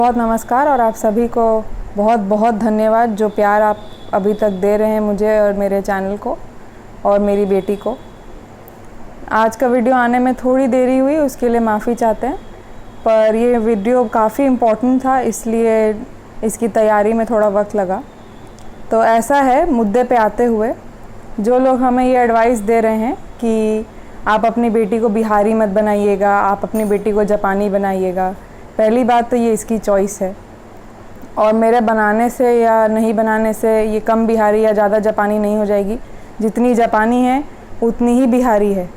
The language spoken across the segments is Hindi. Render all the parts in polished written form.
बहुत नमस्कार और आप सभी को बहुत बहुत धन्यवाद जो प्यार आप अभी तक दे रहे हैं मुझे और मेरे चैनल को और मेरी बेटी को। आज का वीडियो आने में थोड़ी देरी हुई, उसके लिए माफ़ी चाहते हैं, पर ये वीडियो काफ़ी इम्पोर्टेंट था इसलिए इसकी तैयारी में थोड़ा वक्त लगा। तो ऐसा है, मुद्दे पे आते हुए जो लोग हमें ये एडवाइस दे रहे हैं कि आप अपनी बेटी को बिहारी मत बनाइएगा, आप अपनी बेटी को जापानी बनाइएगा, पहली बात तो ये इसकी चॉइस है और मेरे बनाने से या नहीं बनाने से ये कम बिहारी या ज़्यादा जापानी नहीं हो जाएगी। जितनी जापानी है उतनी ही बिहारी है।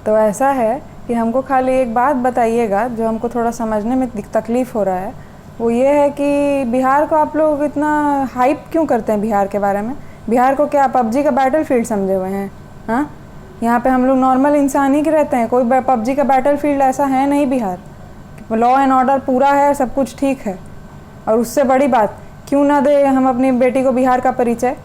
तो ऐसा है कि हमको खाली एक बात बताइएगा जो हमको थोड़ा समझने में तकलीफ़ हो रहा है, वो ये है कि बिहार को आप लोग इतना हाइप क्यों करते हैं बिहार के बारे में। बिहार को क्या पबजी का बैटल फील्ड समझे हुए हैं? हाँ, यहाँ पे हम लोग नॉर्मल इंसान ही के रहते हैं, कोई पबजी का बैटल फील्ड ऐसा है नहीं। बिहार लॉ एंड ऑर्डर पूरा है, सब कुछ ठीक है। और उससे बड़ी बात, क्यों ना दे हम अपनी बेटी को बिहार का परिचय।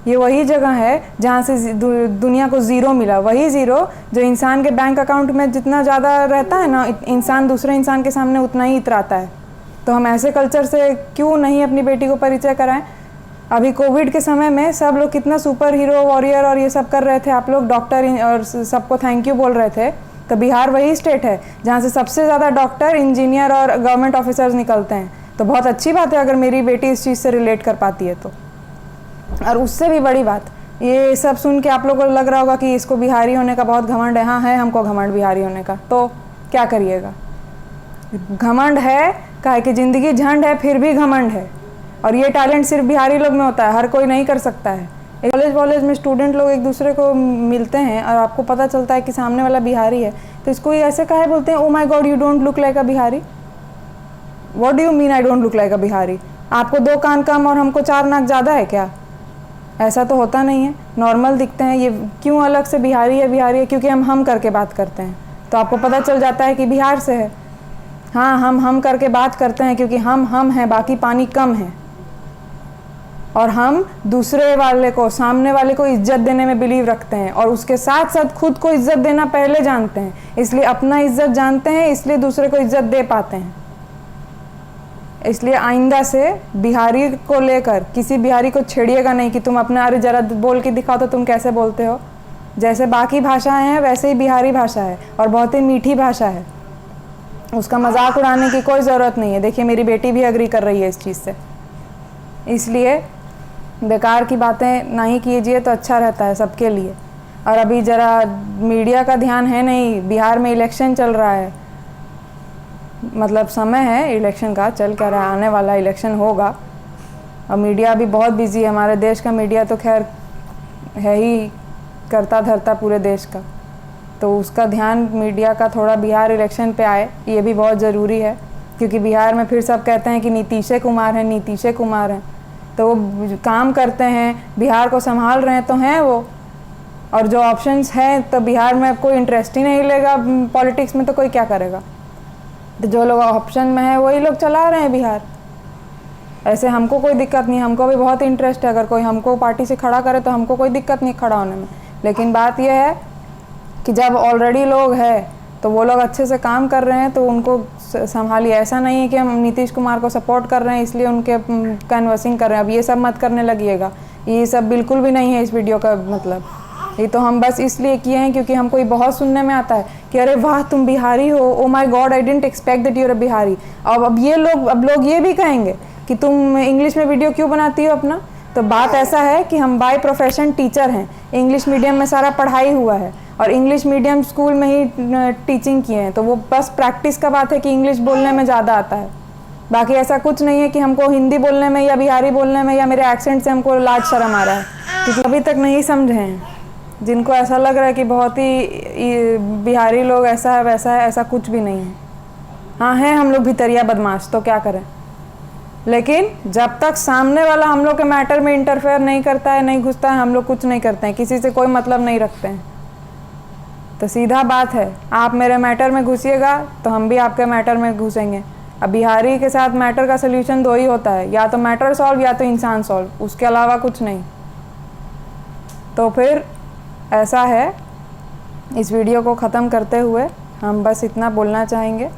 ये वही जगह है जहाँ से दुनिया को ज़ीरो मिला, वही ज़ीरो जो इंसान के बैंक अकाउंट में जितना ज़्यादा रहता है ना, इंसान दूसरे इंसान के सामने उतना ही इतराता है। तो हम ऐसे कल्चर से क्यों नहीं अपनी बेटी को परिचय कराएं। अभी कोविड के समय में सब लोग कितना सुपर हीरो वॉरियर और ये सब कर रहे थे, आप लोग डॉक्टर और सबको थैंक यू बोल रहे थे। तो बिहार वही स्टेट है जहाँ से सबसे ज़्यादा डॉक्टर, इंजीनियर और गवर्नमेंट ऑफिसर्स निकलते हैं। तो बहुत अच्छी बात है अगर मेरी बेटी इस चीज़ से रिलेट कर पाती है तो। और उससे भी बड़ी बात, ये सब सुन के आप लोगों को लग रहा होगा कि इसको बिहारी होने का बहुत घमंड है। हाँ है, हमको घमंड बिहारी होने का, तो क्या करिएगा। घमंड है काहे कि ज़िंदगी झंड है, फिर भी घमंड है। और ये टैलेंट सिर्फ बिहारी लोग में होता है, हर कोई नहीं कर सकता है। कॉलेज में स्टूडेंट लोग एक दूसरे को मिलते हैं और आपको पता चलता है कि सामने वाला बिहारी है, तो इसको ये ऐसे काहे बोलते हैं, ओ my God you don't look like a Bihari. What do you mean I don't look like अ बिहारी? आपको 2 कान कम और हमको 4 नाक ज़्यादा है क्या? ऐसा तो होता नहीं है, नॉर्मल दिखते हैं। ये क्यों अलग से बिहारी है? क्योंकि हम करके बात करते हैं, तो आपको पता चल जाता है कि बिहार से है। हाँ, हम करके बात करते हैं क्योंकि हम हैं, बाकी पानी कम है। और हम दूसरे वाले को, सामने वाले को इज्जत देने में बिलीव रखते हैं और उसके साथ साथ खुद को इज्जत देना पहले जानते हैं। इसलिए अपना इज्जत जानते हैं, इसलिए दूसरे को इज्जत दे पाते हैं। इसलिए आइंदा से बिहारी को लेकर किसी बिहारी को छेड़िएगा नहीं कि तुम अपना, अरे जरा बोल के दिखाओ तो तुम कैसे बोलते हो। जैसे बाकी भाषाएं हैं वैसे ही बिहारी भाषा है और बहुत ही मीठी भाषा है, उसका मजाक उड़ाने की कोई ज़रूरत नहीं है। देखिए मेरी बेटी भी एग्री कर रही है इस चीज़ से। इसलिए बेकार की बातें नहीं कीजिए तो अच्छा रहता है सबके लिए। और अभी ज़रा मीडिया का ध्यान है नहीं, बिहार में इलेक्शन चल रहा है, मतलब समय है इलेक्शन का, चल क्या रहा, आने वाला इलेक्शन होगा और मीडिया भी बहुत बिजी है। हमारे देश का मीडिया तो खैर है ही करता धरता पूरे देश का, तो उसका ध्यान मीडिया का थोड़ा बिहार इलेक्शन पे आए, ये भी बहुत ज़रूरी है। क्योंकि बिहार में फिर सब कहते हैं कि नीतीश कुमार हैं, तो वो काम करते हैं, बिहार को संभाल रहे हैं तो हैं वो। और जो ऑप्शंस हैं तो बिहार में कोई इंटरेस्ट ही नहीं लेगा पॉलिटिक्स में, तो कोई क्या करेगा। तो जो लोग ऑप्शन में है वही लोग चला रहे हैं बिहार। ऐसे हमको कोई दिक्कत नहीं, हमको भी बहुत इंटरेस्ट है, अगर कोई हमको पार्टी से खड़ा करे तो हमको कोई दिक्कत नहीं खड़ा होने में। लेकिन बात यह है कि जब ऑलरेडी लोग हैं तो वो लोग अच्छे से काम कर रहे हैं तो उनको संभालिए। ऐसा नहीं है कि हम नीतीश कुमार को सपोर्ट कर रहे हैं इसलिए उनके कैनवसिंग कर रहे हैं। अब ये सब मत करने लगिएगा, ये सब बिल्कुल भी नहीं है इस वीडियो का मतलब। ये तो हम बस इसलिए किए हैं क्योंकि हमको ये बहुत सुनने में आता है कि अरे वाह तुम बिहारी हो, oh my god I didn't expect that you are a Bihari. अब लोग ये भी कहेंगे कि तुम इंग्लिश में वीडियो क्यों बनाती हो अपना। तो बात ऐसा है कि हम बाय प्रोफेशन टीचर हैं, इंग्लिश मीडियम में सारा पढ़ाई हुआ है और इंग्लिश मीडियम स्कूल में ही टीचिंग किए हैं, तो वो बस प्रैक्टिस का बात है कि इंग्लिश बोलने में ज़्यादा आता है। बाकी ऐसा कुछ नहीं है कि हमको हिंदी बोलने में या बिहारी बोलने में या मेरे एक्सेंट से हमको लाज शर्म आ रहा है। क्योंकि अभी तक नहीं समझे हैं, जिनको ऐसा लग रहा है कि बहुत ही बिहारी लोग ऐसा है वैसा है, ऐसा कुछ भी नहीं है। हाँ है हम लोग भितरिया बदमाश, तो क्या करें। लेकिन जब तक सामने वाला हम लोग के मैटर में इंटरफेयर नहीं करता है, नहीं घुसता है, हम लोग कुछ नहीं करते हैं, किसी से कोई मतलब नहीं रखते हैं। तो सीधा बात है, आप मेरे मैटर में घुसिएगा तो हम भी आपके मैटर में घुसेंगे। अब बिहारी के साथ मैटर का सल्यूशन 2 ही होता है, या तो मैटर सॉल्व या तो इंसान सॉल्व, उसके अलावा कुछ नहीं। तो फिर ऐसा है, इस वीडियो को ख़त्म करते हुए हम बस इतना बोलना चाहेंगे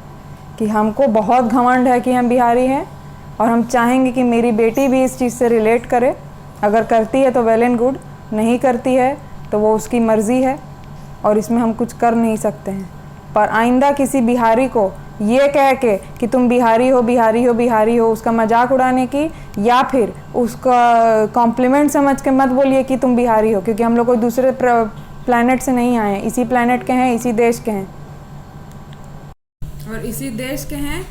कि हमको बहुत घमंड है कि हम बिहारी हैं, और हम चाहेंगे कि मेरी बेटी भी इस चीज़ से रिलेट करे। अगर करती है तो वेल एंड गुड, नहीं करती है तो वो उसकी मर्ज़ी है और इसमें हम कुछ कर नहीं सकते हैं। पर आइंदा किसी बिहारी को ये कह के कि तुम बिहारी हो बिहारी हो बिहारी हो, उसका मजाक उड़ाने की या फिर उसका कॉम्प्लीमेंट समझ के मत बोलिए कि तुम बिहारी हो, क्योंकि हम लोग कोई दूसरे प्लैनेट से नहीं आए हैं, इसी प्लैनेट के हैं, इसी देश के हैं और इसी देश के हैं,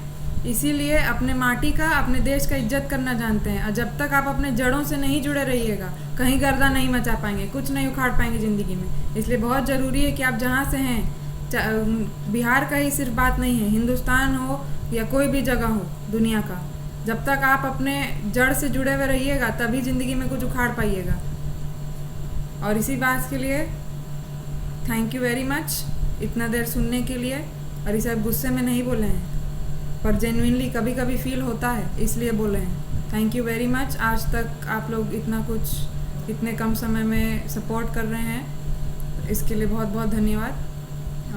इसीलिए अपने माटी का, अपने देश का इज्जत करना जानते हैं। और जब तक आप अपने जड़ों से नहीं जुड़े रहिएगा, कहीं गर्दा नहीं मचा पाएंगे, कुछ नहीं उखाड़ पाएंगे ज़िंदगी में। इसलिए बहुत ज़रूरी है कि आप जहाँ से हैं, बिहार का ही सिर्फ बात नहीं है, हिंदुस्तान हो या कोई भी जगह हो दुनिया का, जब तक आप अपने जड़ से जुड़े हुए रहिएगा तभी ज़िंदगी में कुछ उखाड़ पाइएगा। और इसी बात के लिए थैंक यू वेरी मच इतना देर सुनने के लिए। और इसे आप गुस्से में नहीं बोले हैं, पर जेन्युइनली कभी कभी फील होता है, इसलिए बोले हैं। Thank you very much. आज तक आप लोग इतना कुछ इतने कम समय में सपोर्ट कर रहे हैं, इसके लिए बहुत बहुत धन्यवाद।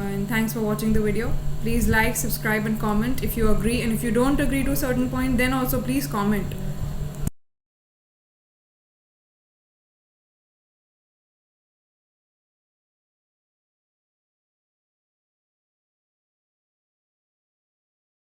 And thanks for watching the video. Please like, subscribe and comment if you agree, and if you don't agree to a certain point, then also please comment.